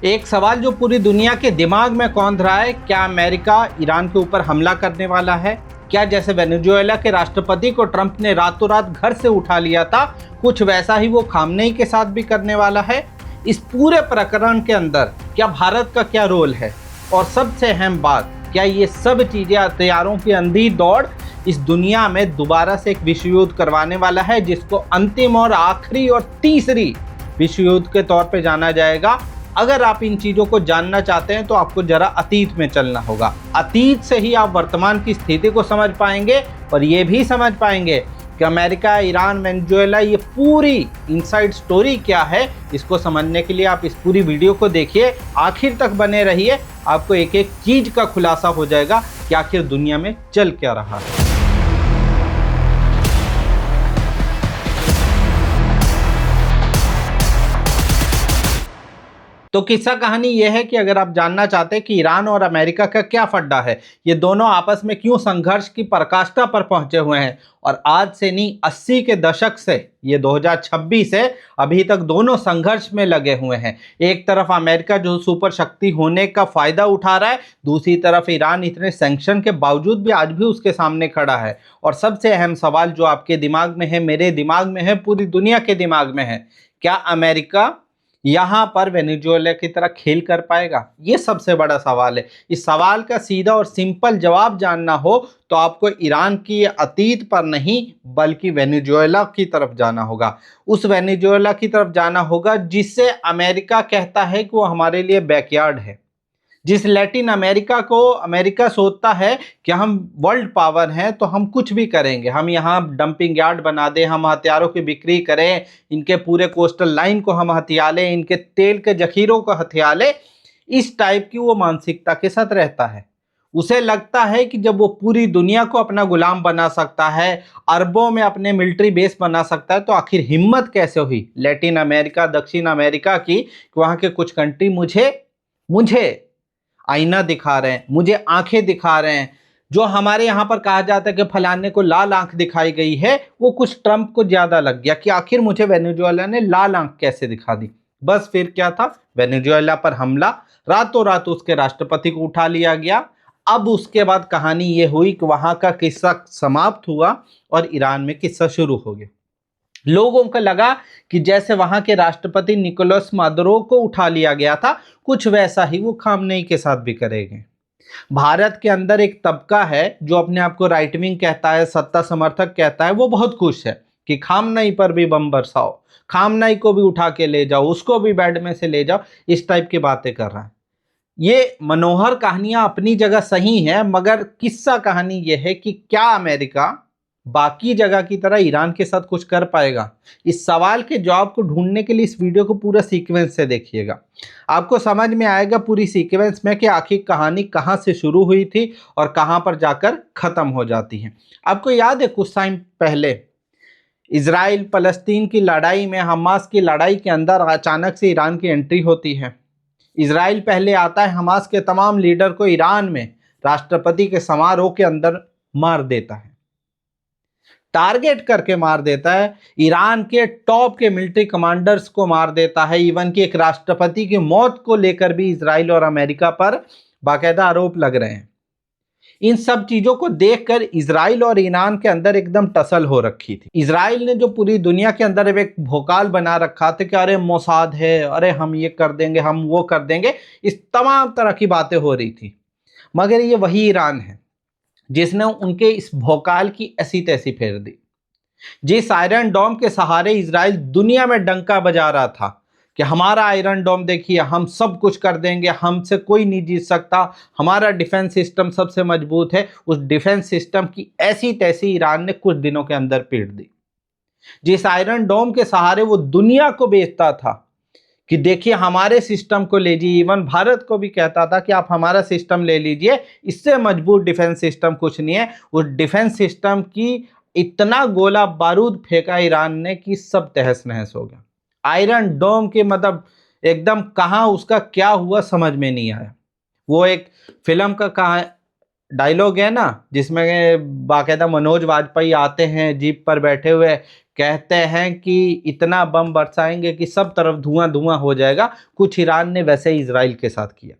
एक सवाल जो पूरी दुनिया के दिमाग में कौंध रहा है, क्या अमेरिका ईरान के ऊपर हमला करने वाला है? क्या जैसे वेनेजुएला के राष्ट्रपति को ट्रंप ने रातों रात घर से उठा लिया था, कुछ वैसा ही वो खामनेई के साथ भी करने वाला है? इस पूरे प्रकरण के अंदर क्या भारत का क्या रोल है? और सबसे अहम बात, क्या ये सब चीज़ें हथियारों की अंधी दौड़ इस दुनिया में दोबारा से एक विश्व युद्ध करवाने वाला है, जिसको अंतिम और आखिरी और तीसरी विश्व युद्ध के तौर पे जाना जाएगा? अगर आप इन चीज़ों को जानना चाहते हैं तो आपको जरा अतीत में चलना होगा। अतीत से ही आप वर्तमान की स्थिति को समझ पाएंगे और ये भी समझ पाएंगे कि अमेरिका, ईरान, वेनेजुएला, ये पूरी इनसाइड स्टोरी क्या है। इसको समझने के लिए आप इस पूरी वीडियो को देखिए, आखिर तक बने रहिए। आपको एक एक चीज़ का खुलासा हो जाएगा कि आखिर दुनिया में चल क्या रहा है। तो किस्सा कहानी यह है कि अगर आप जानना चाहते हैं कि ईरान और अमेरिका का क्या फड्डा है, ये दोनों आपस में क्यों संघर्ष की पराकाष्ठा पर पहुंचे हुए हैं, और आज से नहीं 80 के दशक से ये 2026 है, अभी तक दोनों संघर्ष में लगे हुए हैं। एक तरफ अमेरिका जो सुपर शक्ति होने का फायदा उठा रहा है, दूसरी तरफ ईरान इतने सैंक्शन के बावजूद भी आज भी उसके सामने खड़ा है। और सबसे अहम सवाल जो आपके दिमाग में है, मेरे दिमाग में है, पूरी दुनिया के दिमाग में है, क्या अमेरिका यहां पर वेनेजुएला की तरह खेल कर पाएगा? ये सबसे बड़ा सवाल है। इस सवाल का सीधा और सिंपल जवाब जानना हो तो आपको ईरान की अतीत पर नहीं बल्कि वेनेजुएला की तरफ जाना होगा। उस वेनेजुएला की तरफ जाना होगा जिससे अमेरिका कहता है कि वो हमारे लिए बैकयार्ड है। जिस लैटिन अमेरिका को अमेरिका सोचता है कि हम वर्ल्ड पावर हैं तो हम कुछ भी करेंगे, हम यहाँ डंपिंग यार्ड बना दें, हम हथियारों की बिक्री करें, इनके पूरे कोस्टल लाइन को हम हथिया लें, इनके तेल के जखीरों को हथिया लें, इस टाइप की वो मानसिकता के साथ रहता है। उसे लगता है कि जब वो पूरी दुनिया को अपना गुलाम बना सकता है, अरबों में अपने मिलिट्री बेस बना सकता है, तो आखिर हिम्मत कैसे हुई लैटिन अमेरिका, दक्षिण अमेरिका की कि वहाँ के कुछ कंट्री मुझे आईना दिखा रहे हैं, मुझे आंखें दिखा रहे हैं। जो हमारे यहाँ पर कहा जाता है कि फलाने को लाल आंख दिखाई गई है, वो कुछ ट्रंप को ज्यादा लग गया कि आखिर मुझे वेनेजुएला ने लाल आंख कैसे दिखा दी। बस फिर क्या था, वेनेजुएला पर हमला, रातों रात उसके राष्ट्रपति को उठा लिया गया। अब उसके बाद कहानी ये हुई कि वहां का किस्सा समाप्त हुआ और ईरान में किस्सा शुरू हो गया। लोगों को लगा कि जैसे वहां के राष्ट्रपति निकोलस मादुरो को उठा लिया गया था, कुछ वैसा ही वो खामनेई के साथ भी करेंगे। भारत के अंदर एक तबका है जो अपने आप को राइट विंग कहता है, सत्ता समर्थक कहता है, वो बहुत खुश है कि खामनेई पर भी बम बरसाओ, खामनेई को भी उठा के ले जाओ, उसको भी बेड में से ले जाओ, इस टाइप की बातें कर रहा है। ये मनोहर कहानियां अपनी जगह सही हैं, मगर किस्सा कहानी यह है कि क्या अमेरिका बाकी जगह की तरह ईरान के साथ कुछ कर पाएगा? इस सवाल के जवाब को ढूंढने के लिए इस वीडियो को पूरा सीक्वेंस से देखिएगा। आपको समझ में आएगा पूरी सीक्वेंस में कि आखिर कहानी कहाँ से शुरू हुई थी और कहाँ पर जाकर खत्म हो जाती है। आपको याद है कुछ टाइम पहले इजराइल फलस्तीन की लड़ाई में, हमास की लड़ाई के अंदर अचानक से ईरान की एंट्री होती है। इजराइल पहले आता है, हमास के तमाम लीडर को ईरान में राष्ट्रपति के समारोह के अंदर मार देता है, टारगेट करके मार देता है। ईरान के टॉप के मिलिट्री कमांडर्स को मार देता है। इवन कि एक राष्ट्रपति की मौत को लेकर भी इजराइल और अमेरिका पर बाकायदा आरोप लग रहे हैं। इन सब चीजों को देखकर इजराइल और ईरान के अंदर एकदम टसल हो रखी थी। इजराइल ने जो पूरी दुनिया के अंदर एक भोकाल बना रखा था कि अरे मोसाद है, अरे हम ये कर देंगे, हम वो कर देंगे, इस तमाम तरह की बातें हो रही थी। मगर ये वही ईरान है जिसने उनके इस भोकाल की ऐसी तैसी फेर दी। जिस आयरन डोम के सहारे इजराइल दुनिया में डंका बजा रहा था कि हमारा आयरन डोम देखिए, हम सब कुछ कर देंगे, हमसे कोई नहीं जीत सकता, हमारा डिफेंस सिस्टम सबसे मजबूत है, उस डिफेंस सिस्टम की ऐसी तैसी ईरान ने कुछ दिनों के अंदर पीट दी। जिस आयरन डोम के सहारे वो दुनिया को बेचता था कि देखिए हमारे सिस्टम को ले लीजिए, इवन भारत को भी कहता था कि आप हमारा सिस्टम ले लीजिए, इससे मजबूत डिफेंस सिस्टम कुछ नहीं है, उस डिफेंस सिस्टम की इतना गोला बारूद फेंका ईरान ने कि सब तहस नहस हो गया। आयरन डोम के मतलब एकदम कहाँ उसका क्या हुआ समझ में नहीं आया। वो एक फिल्म का कहा डायलॉग है ना जिसमें बाकायदा मनोज वाजपेयी आते हैं जीप पर बैठे हुए, कहते हैं कि इतना बम बरसाएंगे कि सब तरफ धुआं धुआं हो जाएगा। कुछ ईरान ने वैसे ही इजराइल के साथ किया था।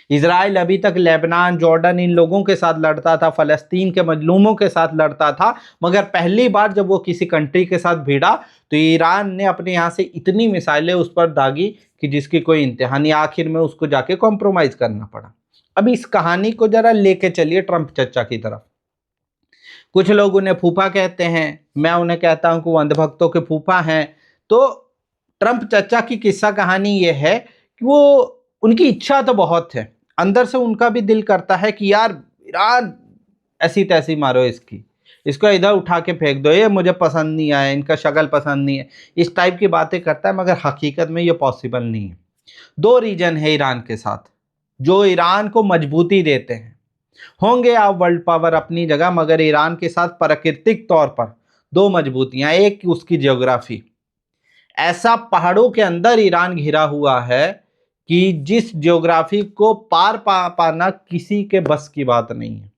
इजराइल अभी तक लेबनान, जॉर्डन इन लोगों के साथ लड़ता था, फलस्तीन के मजलूमों के साथ लड़ता था, मगर पहली बार जब वो किसी कंट्री के साथ भिड़ा तो ईरान ने अपने यहाँ से इतनी मिसाइलें उस पर दागी कि जिसकी कोई इंतहा नहीं, आखिर में उसको जाके कॉम्प्रोमाइज करना पड़ा। अब इस कहानी को जरा लेके चलिए ट्रंप चचा की तरफ। कुछ लोग उन्हें फूफा कहते हैं, मैं उन्हें कहता हूं कि वो अंधभक्तों के फूफा हैं। तो ट्रंप चचा की किस्सा कहानी ये है कि वो, उनकी इच्छा तो बहुत है, अंदर से उनका भी दिल करता है कि यार ईरान ऐसी तैसी मारो, इसको इधर उठा के फेंक दो, ये मुझे पसंद नहीं आया, इनका शक्ल पसंद नहीं है, इस टाइप की बातें करता है, मगर हकीकत में ये पॉसिबल नहीं है। दो रीजन है ईरान के साथ जो ईरान को मजबूती देते हैं। होंगे आप वर्ल्ड पावर अपनी जगह, मगर ईरान के साथ प्राकृतिक तौर पर दो मजबूतियां, एक उसकी ज्योग्राफी, ऐसा पहाड़ों के अंदर ईरान घिरा हुआ है कि जिस ज्योग्राफी को पार पाना किसी के बस की बात नहीं है।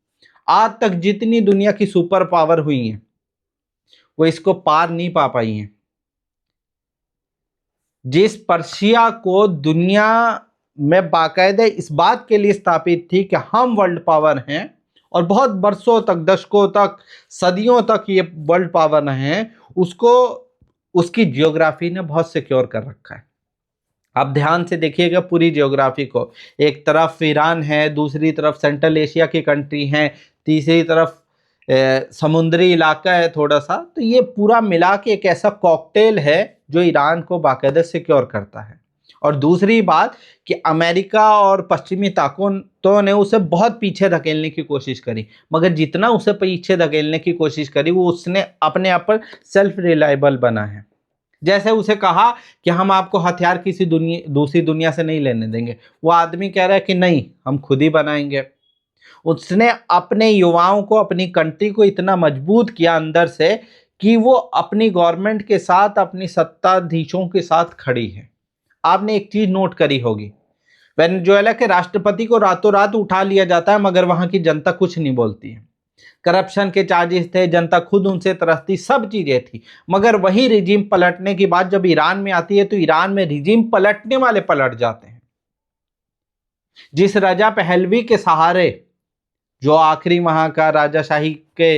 आज तक जितनी दुनिया की सुपर पावर हुई हैं वो इसको पार नहीं पा पाई हैं। जिस पर्शिया को दुनिया में बाकायदे इस बात के लिए स्थापित थी कि हम वर्ल्ड पावर हैं और बहुत बरसों तक, दशकों तक, सदियों तक ये वर्ल्ड पावर हैं, उसको उसकी जियोग्राफी ने बहुत सिक्योर कर रखा है। आप ध्यान से देखिएगा पूरी जियोग्राफी को, एक तरफ ईरान है, दूसरी तरफ सेंट्रल एशिया की कंट्री हैं, तीसरी तरफ समुद्री इलाका है थोड़ा सा, तो ये पूरा मिला के एक ऐसा कॉकटेल है जो ईरान को बाकायदा सिक्योर करता है। और दूसरी बात कि अमेरिका और पश्चिमी ताकतों ने उसे बहुत पीछे धकेलने की कोशिश करी, मगर जितना उसे पीछे धकेलने की कोशिश करी वो उसने अपने आप पर सेल्फ रिलायबल बना है। जैसे उसे कहा कि हम आपको हथियार किसी दूसरी दुनिया से नहीं लेने देंगे, वो आदमी कह रहा है कि नहीं, हम खुद ही बनाएंगे। उसने अपने युवाओं को, अपनी कंट्री को इतना मजबूत किया अंदर से कि वो अपनी गवर्नमेंट के साथ, अपनी सत्ताधीशों के साथ खड़ी है। आपने एक चीज नोट करी होगी, वेनेजुएला के राष्ट्रपति को रातों रात उठा लिया जाता है मगर वहां की जनता कुछ नहीं बोलती है। करप्शन के चार्जेस थे, जनता खुद उनसे तरसती, सब चीजें थी, मगर वही रिजीम पलटने की बात जब ईरान में आती है तो ईरान में रिजीम पलटने वाले पलट जाते हैं। जिस रजा पहलवी के सहारे, जो आखिरी वहां का राजाशाही के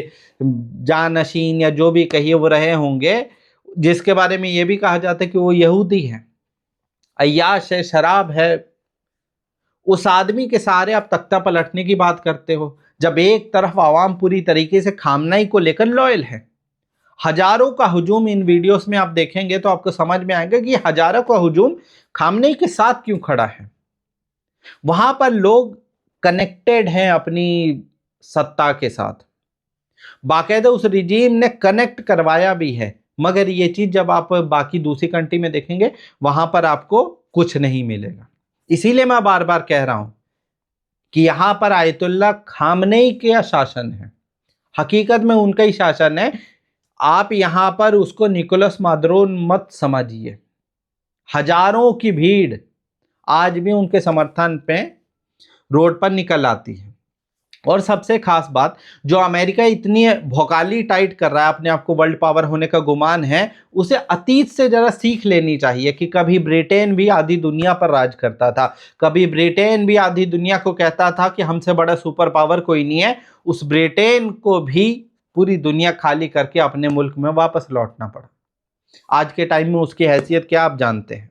जानशीन या जो भी कहिए वो रहे होंगे, जिसके बारे में ये भी कहा जाता है कि वो यहूदी है, अय्याश है, शराब है, उस आदमी के सहारे आप तख्ता पलटने की बात करते हो, जब एक तरफ आवाम पूरी तरीके से खामनेई को लेकर लॉयल है। हजारों का हुजूम, इन वीडियोस में आप देखेंगे तो आपको समझ में आएगा कि हजारों का हुजूम खामनेई के साथ क्यों खड़ा है। वहां पर लोग कनेक्टेड हैं अपनी सत्ता के साथ, बाकायदा उस रिजीम ने कनेक्ट करवाया भी है, मगर ये चीज जब आप बाकी दूसरी कंट्री में देखेंगे वहां पर आपको कुछ नहीं मिलेगा। इसीलिए मैं बार बार कह रहा हूं कि यहां पर आयतुल्ला खामनेई का शासन है, हकीकत में उनका ही शासन है। आप यहां पर उसको निकोलस मादुरो मत समझिए। हजारों की भीड़ आज भी उनके समर्थन पे रोड पर निकल आती है। और सबसे खास बात, जो अमेरिका इतनी भौकाली टाइट कर रहा है, अपने आप को वर्ल्ड पावर होने का गुमान है, उसे अतीत से जरा सीख लेनी चाहिए कि कभी ब्रिटेन भी आधी दुनिया पर राज करता था, कभी ब्रिटेन भी आधी दुनिया को कहता था कि हमसे बड़ा सुपर पावर कोई नहीं है। उस ब्रिटेन को भी पूरी दुनिया खाली करके अपने मुल्क में वापस लौटना पड़ा। आज के टाइम में उसकी हैसियत क्या आप जानते हैं?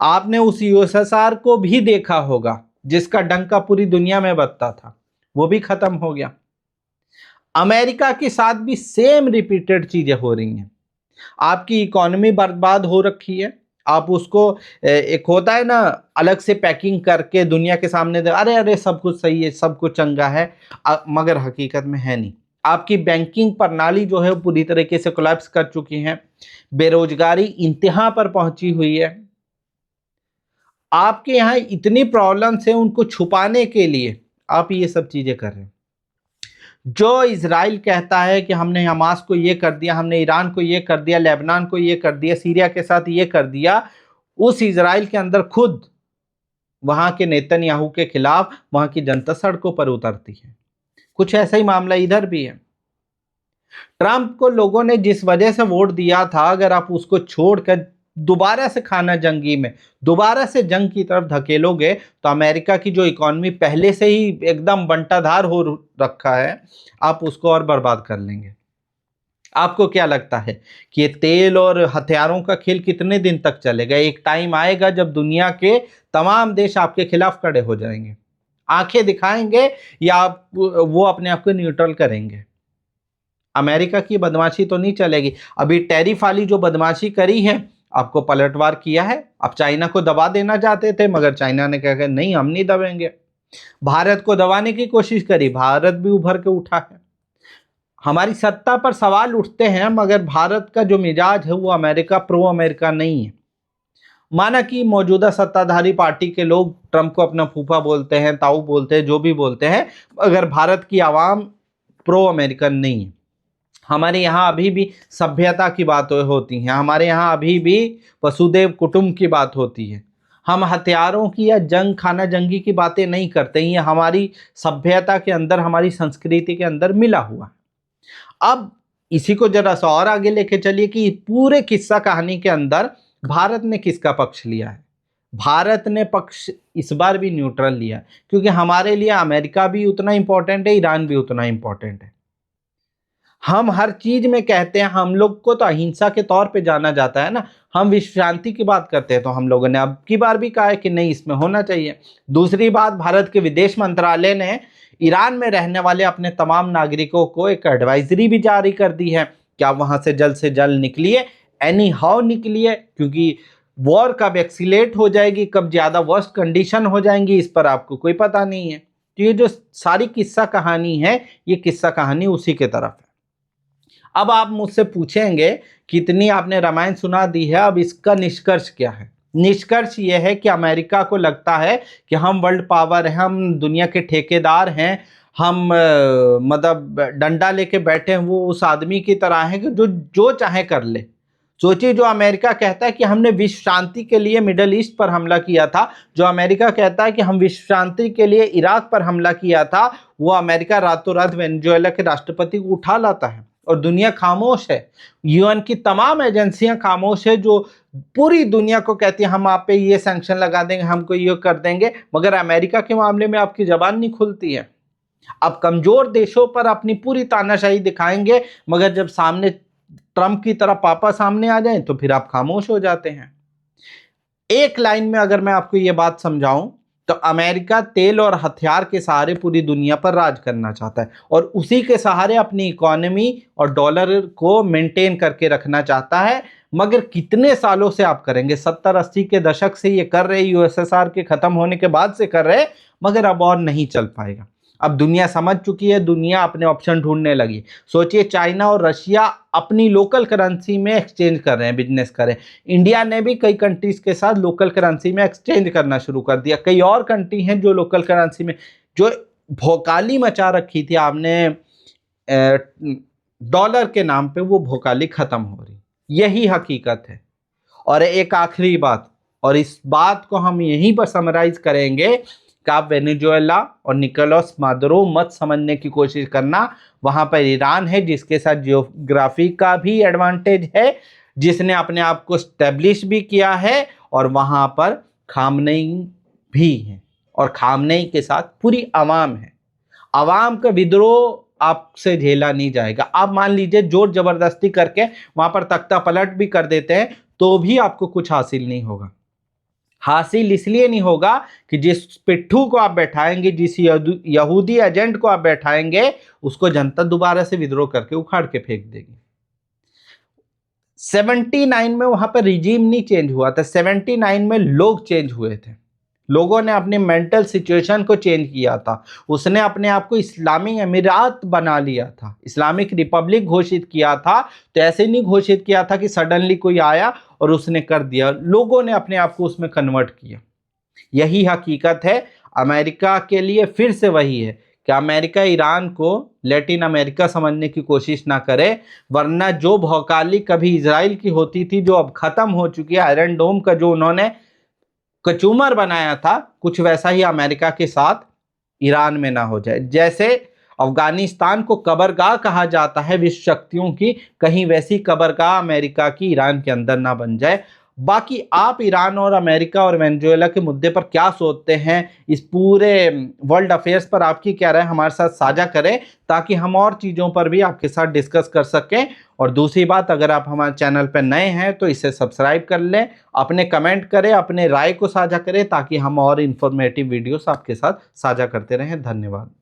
आपने उस यूएसएसआर को भी देखा होगा जिसका डंका पूरी दुनिया में बजता था, वो भी खत्म हो गया। अमेरिका के साथ भी सेम रिपीटेड चीजें हो रही हैं। आपकी इकोनॉमी बर्बाद हो रखी है, आप उसको एक होता है ना अलग से पैकिंग करके दुनिया के सामने दे, अरे अरे सब कुछ सही है, सब कुछ चंगा है, मगर हकीकत में है नहीं। आपकी बैंकिंग प्रणाली जो है पूरी तरीके से कोलैप्स कर चुकी है, बेरोजगारी इंतहा पर पहुंची हुई है। आपके यहाँ इतनी प्रॉब्लम्स है, उनको छुपाने के लिए आप ये सब चीजें कर रहे हैं। जो इजराइल कहता है कि हमने हमास को ये कर दिया, हमने ईरान को ये कर दिया, लेबनान को ये कर दिया, सीरिया के साथ ये कर दिया, उस इजराइल के अंदर खुद वहां के नेतन्याहू के खिलाफ वहां की जनता सड़कों पर उतरती है। कुछ ऐसा ही मामला इधर भी है। ट्रंप को लोगों ने जिस वजह से वोट दिया था, अगर आप उसको छोड़कर दोबारा से खाना जंगी में दोबारा से जंग की तरफ धकेलोगे तो अमेरिका की जो इकॉनमी पहले से ही एकदम बंटाधार हो रखा है, आप उसको और बर्बाद कर लेंगे। आपको क्या लगता है कि ये तेल और हथियारों का खेल कितने दिन तक चलेगा? एक टाइम आएगा जब दुनिया के तमाम देश आपके खिलाफ खड़े हो जाएंगे, आंखें दिखाएंगे या आप वो अपने आप को न्यूट्रल करेंगे। अमेरिका की बदमाशी तो नहीं चलेगी। अभी टैरिफ वाली जो बदमाशी करी है, आपको पलटवार किया है। आप चाइना को दबा देना चाहते थे, मगर चाइना ने कहा नहीं, हम नहीं दबेंगे। भारत को दबाने की कोशिश करी, भारत भी उभर के उठा है। हमारी सत्ता पर सवाल उठते हैं, मगर भारत का जो मिजाज है वो अमेरिका प्रो अमेरिका नहीं है। माना कि मौजूदा सत्ताधारी पार्टी के लोग ट्रंप को अपना फूफा बोलते हैं, ताऊ बोलते हैं, जो भी बोलते हैं, मगर भारत की आवाम प्रो अमेरिकन नहीं है। हमारे यहाँ अभी भी सभ्यता की बातें होती हैं, हमारे यहाँ अभी भी वसुदेव कुटुंब की बात होती है। हम हथियारों की या जंग खाना जंगी की बातें नहीं करते। ये हमारी सभ्यता के अंदर, हमारी संस्कृति के अंदर मिला हुआ। अब इसी को जरा सा और आगे लेके चलिए कि पूरे किस्सा कहानी के अंदर भारत ने किसका पक्ष लिया है। भारत ने पक्ष इस बार भी न्यूट्रल लिया, क्योंकि हमारे लिए अमेरिका भी उतना इंपॉर्टेंट है, ईरान भी उतना इंपॉर्टेंट है। हम हर चीज में कहते हैं, हम लोग को तो अहिंसा के तौर पे जाना जाता है ना, हम विश्व शांति की बात करते हैं, तो हम लोगों ने अब की बार भी कहा है कि नहीं, इसमें होना चाहिए। दूसरी बात, भारत के विदेश मंत्रालय ने ईरान में रहने वाले अपने तमाम नागरिकों को एक एडवाइजरी भी जारी कर दी है कि आप वहां से जल्द निकलिए, एनी हाउ निकलिए, क्योंकि वॉर कब एक्सीलेट हो जाएगी, कब ज्यादा वर्स्ट कंडीशन हो जाएंगी, इस पर आपको कोई पता नहीं है। तो ये जो सारी किस्सा कहानी है, ये किस्सा कहानी उसी के तरफ है। अब आप मुझसे पूछेंगे कितनी आपने रामायण सुना दी है, अब इसका निष्कर्ष क्या है? निष्कर्ष यह है कि अमेरिका को लगता है कि हम वर्ल्ड पावर हैं, हम दुनिया के ठेकेदार हैं, हम मतलब डंडा लेके बैठे हैं, वो उस आदमी की तरह है कि जो चाहे कर ले। सोचिए, जो अमेरिका कहता है कि हमने विश्व शांति के लिए मिडल ईस्ट पर हमला किया था, जो अमेरिका कहता है कि हम विश्व शांति के लिए इराक पर हमला किया था, वो अमेरिका रातों रात वेनेजुएला के राष्ट्रपति को उठा लाता है और दुनिया खामोश है। यूएन की तमाम एजेंसियां खामोश है, जो पूरी दुनिया को कहती है हम आप पे ये सैंक्शन लगा देंगे, हमको ये कर देंगे, मगर अमेरिका के मामले में आपकी जबान नहीं खुलती है। आप कमजोर देशों पर अपनी पूरी तानाशाही दिखाएंगे, मगर जब सामने ट्रंप की तरह पापा सामने आ जाएं तो फिर आप खामोश हो जाते हैं। एक लाइन में अगर मैं आपको ये बात समझाऊं तो अमेरिका तेल और हथियार के सहारे पूरी दुनिया पर राज करना चाहता है और उसी के सहारे अपनी इकोनॉमी और डॉलर को मेंटेन करके रखना चाहता है। मगर कितने सालों से आप करेंगे? 70-80 के दशक से ये कर रहे, यूएसएसआर के खत्म होने के बाद से कर रहे, मगर अब और नहीं चल पाएगा। अब दुनिया समझ चुकी है, दुनिया अपने ऑप्शन ढूंढने लगी। सोचिए, चाइना और रशिया अपनी लोकल करेंसी में एक्सचेंज कर रहे हैं, बिजनेस कर रहे हैं। इंडिया ने भी कई कंट्रीज के साथ लोकल करेंसी में एक्सचेंज करना शुरू कर दिया। कई और कंट्री हैं जो लोकल करेंसी में, जो भौकाली मचा रखी थी आपने डॉलर के नाम पे, वो भौकाली खत्म हो रही। यही हकीकत है। और एक आखिरी बात, और इस बात को हम यहीं पर समराइज करेंगे कि आप वेनेजुएला और निकोलस मादुरो मत समझने की कोशिश करना। वहां पर ईरान है जिसके साथ जियोग्राफी का भी एडवांटेज है, जिसने अपने आप को स्टैब्लिश भी किया है, और वहां पर खामनेई भी है, और खामनेई के साथ पूरी आवाम है। आवाम का विद्रोह आपसे झेला नहीं जाएगा। आप मान लीजिए जोर जबरदस्ती करके वहां पर तख्ता पलट भी कर देते हैं तो भी आपको कुछ हासिल नहीं होगा। हासिल इसलिए नहीं होगा कि जिस पिट्ठू को आप बैठाएंगे, जिस यहूदी एजेंट को आप बैठाएंगे, उसको जनता दोबारा से विद्रोह करके उखाड़ के फेंक देगी। 79 में वहां पर रिजीम नहीं चेंज हुआ था, 79 में लोग चेंज हुए थे। लोगों ने अपनी मेंटल सिचुएशन को चेंज किया था। उसने अपने आप को इस्लामिक अमीरात बना लिया था, इस्लामिक रिपब्लिक घोषित किया था। तो ऐसे नहीं घोषित किया था कि सडनली कोई आया और उसने कर दिया। लोगों ने अपने आप को उसमें कन्वर्ट किया। यही हकीकत है। अमेरिका के लिए फिर से वही है कि अमेरिका ईरान को लैटिन अमेरिका समझने की कोशिश ना करे, वरना जो भौकाली कभी इजराइल की होती थी, जो अब खत्म हो चुकी है, आयरन डोम का जो उन्होंने कचूमर बनाया था, कुछ वैसा ही अमेरिका के साथ ईरान में ना हो जाए। जैसे अफगानिस्तान को कबरगाह कहा जाता है विश्व शक्तियों की, कहीं वैसी कबरगाह अमेरिका की ईरान के अंदर ना बन जाए। बाकी आप ईरान और अमेरिका और वेनेजुएला के मुद्दे पर क्या सोचते हैं, इस पूरे वर्ल्ड अफेयर्स पर आपकी क्या राय हमारे साथ साझा करें, ताकि हम और चीज़ों पर भी आपके साथ डिस्कस कर सकें। और दूसरी बात, अगर आप हमारे चैनल पर नए हैं तो इसे सब्सक्राइब कर लें, अपने कमेंट करें, अपने राय को साझा करें, ताकि हम और इन्फॉर्मेटिव वीडियोस आपके साथ साझा करते रहें। धन्यवाद।